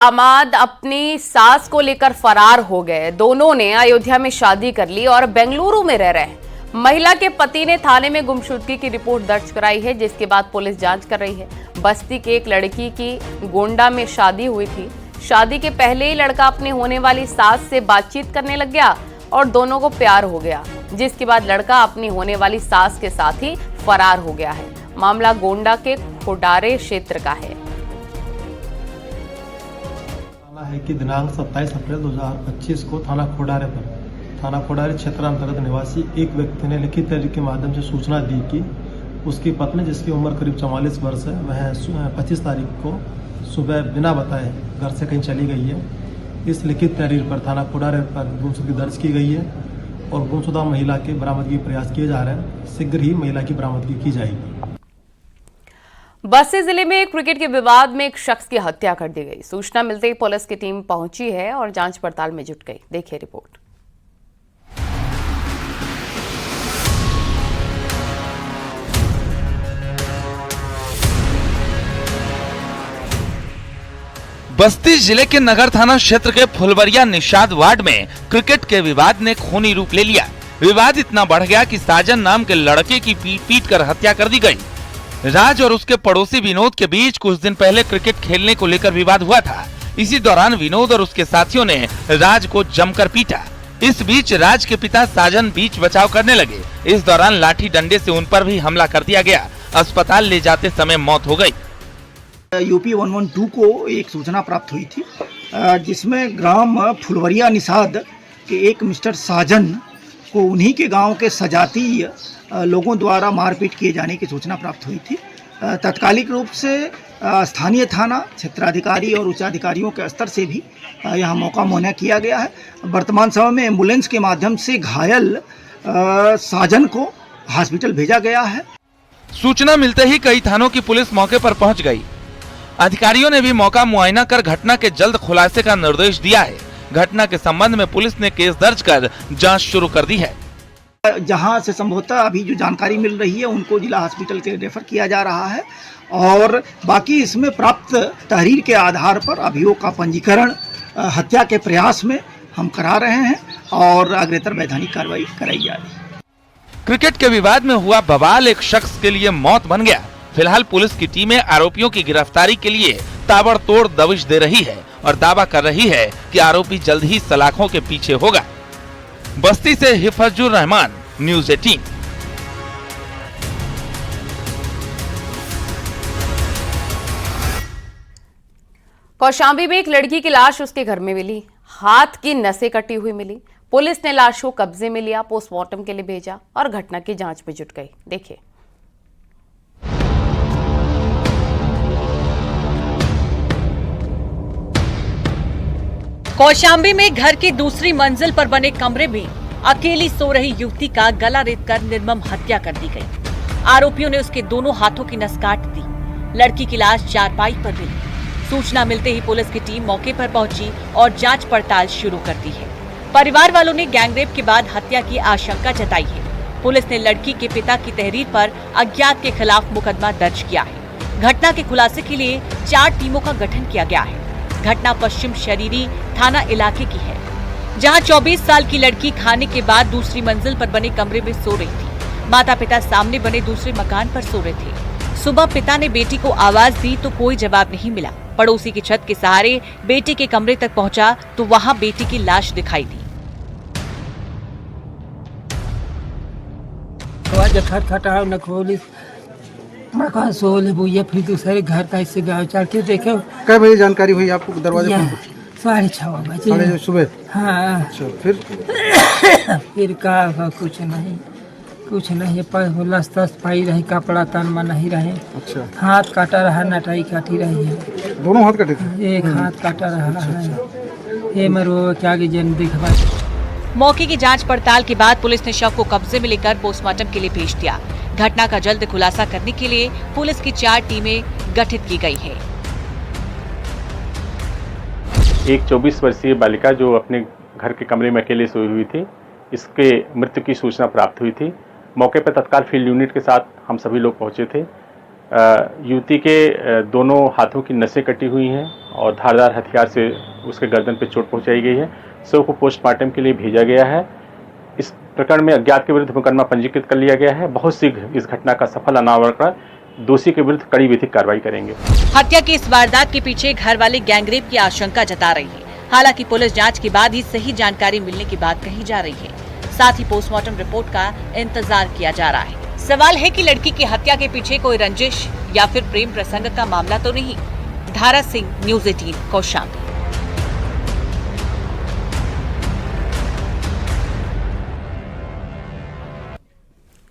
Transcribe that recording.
दामाद अपनी सास को लेकर फरार हो गए। दोनों ने अयोध्या में शादी कर ली और बेंगलुरु में रह रहे हैं। महिला के पति ने थाने में गुमशुदगी की रिपोर्ट दर्ज कराई है, जिसके बाद पुलिस जांच कर रही है। बस्ती के एक लड़की की गोंडा में शादी हुई थी। शादी के पहले ही लड़का अपनी होने वाली सास से बातचीत करने लग गया और दोनों को प्यार हो गया, जिसके बाद लड़का अपनी होने वाली सास के साथ ही फरार हो गया है। मामला गोंडा के खोडारे क्षेत्र का है कि दिनांक 27 अप्रैल 2025 को थाना खोडारे क्षेत्र अंतर्गत निवासी एक व्यक्ति ने लिखित तहरीर के माध्यम से सूचना दी कि उसकी पत्नी, जिसकी उम्र करीब 44 वर्ष है, वह 25 तारीख को सुबह बिना बताए घर से कहीं चली गई है। इस लिखित तहरीर पर थाना खोडारे पर गुमशुदगी दर्ज की गई है और गुमशुदा महिला के बरामदगी के प्रयास किए जा रहे हैं। शीघ्र ही महिला की बरामदगी की जाएगी। बस्ती जिले में क्रिकेट के विवाद में एक शख्स की हत्या कर दी गई। सूचना मिलते ही पुलिस की टीम पहुंची है और जांच पड़ताल में जुट गई। देखिए रिपोर्ट। बस्ती जिले के नगर थाना क्षेत्र के फुलवरिया निषाद वार्ड में क्रिकेट के विवाद ने खूनी रूप ले लिया। विवाद इतना बढ़ गया कि साजन नाम के लड़के की पीट कर हत्या कर दी गई। राज और उसके पड़ोसी विनोद के बीच कुछ दिन पहले क्रिकेट खेलने को लेकर विवाद हुआ था। इसी दौरान विनोद और उसके साथियों ने राज को जमकर पीटा। इस बीच राज के पिता साजन बीच बचाव करने लगे। इस दौरान लाठी डंडे से उन पर भी हमला कर दिया गया। अस्पताल ले जाते समय मौत हो गई। यूपी 112 को एक सूचना प्राप्त हुई थी, जिसमें ग्राम फुलवरिया निषाद के एक मिस्टर साजन को उन्हीं के गांव के सजाती लोगों द्वारा मारपीट किए जाने की सूचना प्राप्त हुई थी। तत्कालिक रूप से स्थानीय थाना क्षेत्राधिकारी और उच्चाधिकारियों के स्तर से भी यह मौका मुहैया किया गया है। वर्तमान समय में एम्बुलेंस के माध्यम से घायल साजन को हॉस्पिटल भेजा गया है। सूचना मिलते ही कई थानों की पुलिस मौके पर पहुंच गई। अधिकारियों ने भी मौका मुआयना कर घटना के जल्द खुलासे का निर्देश दिया है। घटना के संबंध में पुलिस ने केस दर्ज कर जांच शुरू कर दी है। जहां से संभवतः अभी जो जानकारी मिल रही है उनको जिला हॉस्पिटल के रेफर किया जा रहा है और बाकी इसमें प्राप्त तहरीर के आधार पर अभियोग का पंजीकरण हत्या के प्रयास में हम करा रहे हैं और अग्रेतर वैधानिक कार्रवाई कराई जाएगी। क्रिकेट के विवाद में हुआ बवाल एक शख्स के लिए मौत बन गया। फिलहाल पुलिस की टीमें आरोपियों की गिरफ्तारी के लिए ताबड़तोड़ दबिश दे रही है और दावा कर रही है कि आरोपी जल्द ही सलाखों के पीछे होगा। बस्ती से हिफाजुर रहमान, न्यूज़ 18। कौशाम्बी में एक लड़की की लाश उसके घर में मिली। हाथ की नसें कटी हुई मिली। पुलिस ने लाश को कब्जे में लिया, पोस्टमार्टम के लिए भेजा और घटना की जांच में जुट गई। देखिए। कौशाम्बी में घर की दूसरी मंजिल पर बने कमरे में अकेली सो रही युवती का गला रेतकर निर्मम हत्या कर दी गई। आरोपियों ने उसके दोनों हाथों की नस काट दी। लड़की की लाश चारपाई पर मिली। सूचना मिलते ही पुलिस की टीम मौके पर पहुंची और जांच पड़ताल शुरू कर दी है। परिवार वालों ने गैंगरेप के बाद हत्या की आशंका जताई है। पुलिस ने लड़की के पिता की तहरीर पर अज्ञात के खिलाफ मुकदमा दर्ज किया है। घटना के खुलासे के लिए 4 टीमों का गठन किया गया है। घटना पश्चिम शरीरी थाना इलाके की है, जहां 24 साल की लड़की खाने के बाद दूसरी मंजिल पर बने कमरे में सो रही थी। माता पिता सामने बने दूसरे मकान पर सो रहे थे। सुबह पिता ने बेटी को आवाज दी तो कोई जवाब नहीं मिला। पड़ोसी की छत के सहारे बेटी के कमरे तक पहुंचा तो वहां बेटी की लाश दिखाई दी। मकान सोले बुया, फिर दूसरे घर का इससे गाँव चल के देखे। कई बजे जानकारी हुई आपको दरवाजे पर? 6:30 बजे सुबह। हाँ। अच्छा, फिर का कुछ नहीं पर लस्तस पाई रही, कपड़ा तन में नहीं रहे। अच्छा। हाथ काटा रहा, नटाई काटी रही है। दोनों हाथ कटे थे? एक हाथ काटा रहा है। ये मरो क्या जन दिखवा। मौके की जांच पड़ताल के बाद पुलिस ने शव को कब्जे में लेकर पोस्टमार्टम के लिए भेज दिया। घटना का जल्द खुलासा करने के लिए पुलिस की 4 टीमें गठित की गई है। एक 24 वर्षीय बालिका जो अपने घर के कमरे में अकेले सोई हुई थी, इसके मृत्यु की सूचना प्राप्त हुई थी। मौके पर तत्काल फील्ड यूनिट के साथ हम सभी लोग पहुंचे थे। युवती के दोनों हाथों की नसें कटी हुई हैं। और धारदार हथियार से उसके गर्दन पर चोट पहुंचाई गई है। शव को पोस्टमार्टम के लिए भेजा गया है। इस प्रकरण में अज्ञात के विरुद्ध मुकदमा पंजीकृत कर लिया गया है। बहुत शीघ्र इस घटना का सफल अनावरण कर दोषी के विरुद्ध कड़ी विधिक कार्रवाई करेंगे। हत्या की इस वारदात के पीछे घर वाले गैंगरेप की आशंका जता रही है। हालांकि पुलिस जांच के बाद ही सही जानकारी मिलने की बात कही जा रही है। साथ ही पोस्टमार्टम रिपोर्ट का इंतजार किया जा रहा है। सवाल है कि लड़की की हत्या के पीछे कोई रंजिश या फिर प्रेम प्रसंग का मामला तो नहीं। धारा सिंह, न्यूज़ 18, कौशाम्बी।